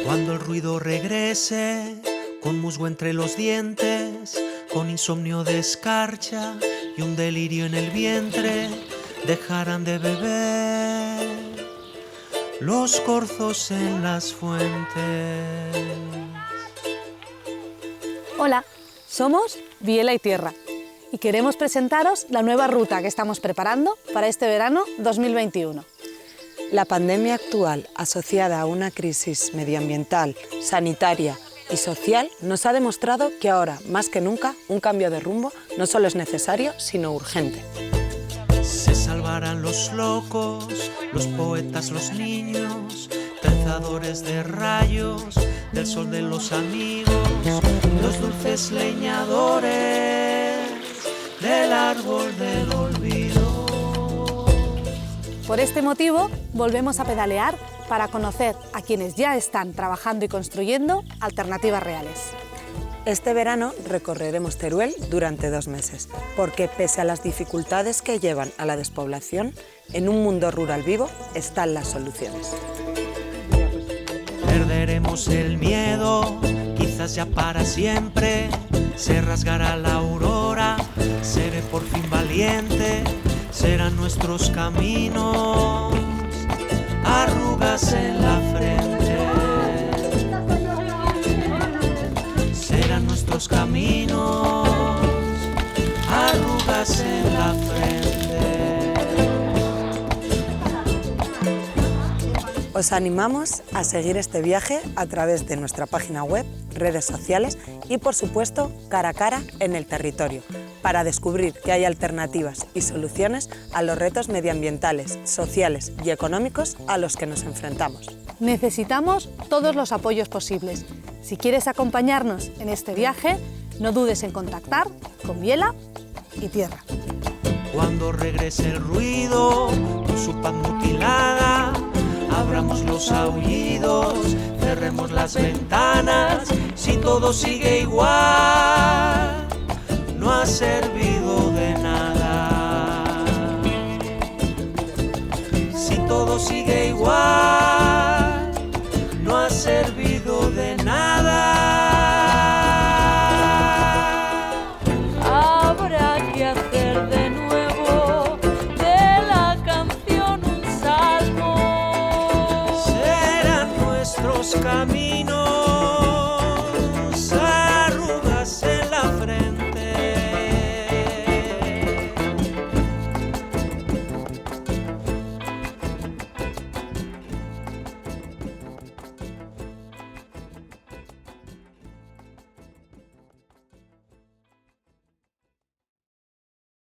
Cuando el ruido regrese, con musgo entre los dientes, con insomnio de escarcha y un delirio en el vientre, dejarán de beber los corzos en las fuentes. Hola, somos Biela y Tierra y queremos presentaros la nueva ruta que estamos preparando para este verano 2021. La pandemia actual, asociada a una crisis medioambiental, sanitaria y social, nos ha demostrado que ahora, más que nunca, un cambio de rumbo no solo es necesario, sino urgente. Se salvarán los locos, los poetas, los niños, trenzadores de rayos, del sol de los amigos, los dulces leñadores del árbol del olvido. Por este motivo, volvemos a pedalear para conocer a quienes ya están trabajando y construyendo alternativas reales. Este verano recorreremos Teruel durante 2 meses, porque pese a las dificultades que llevan a la despoblación, en un mundo rural vivo están las soluciones. Perderemos el miedo, quizás ya para siempre, se rasgará la aurora, seré por fin valiente, serán nuestros caminos, arrugas en la frente. Serán nuestros caminos, arrugas en la frente. Os animamos a seguir este viaje a través de nuestra página web, redes sociales y, por supuesto, cara a cara en el territorio, para descubrir que hay alternativas y soluciones a los retos medioambientales, sociales y económicos a los que nos enfrentamos. Necesitamos todos los apoyos posibles. Si quieres acompañarnos en este viaje, no dudes en contactar con Biela y Tierra. Cuando regrese el ruido, con su paz mutilada, abramos los aullidos, cerremos las ventanas. Si todo sigue igual, no ha servido de nada. Si todo sigue igual, no ha servido de nada. Habrá que hacer de nuevo de la canción un salmo. Serán nuestros caminos.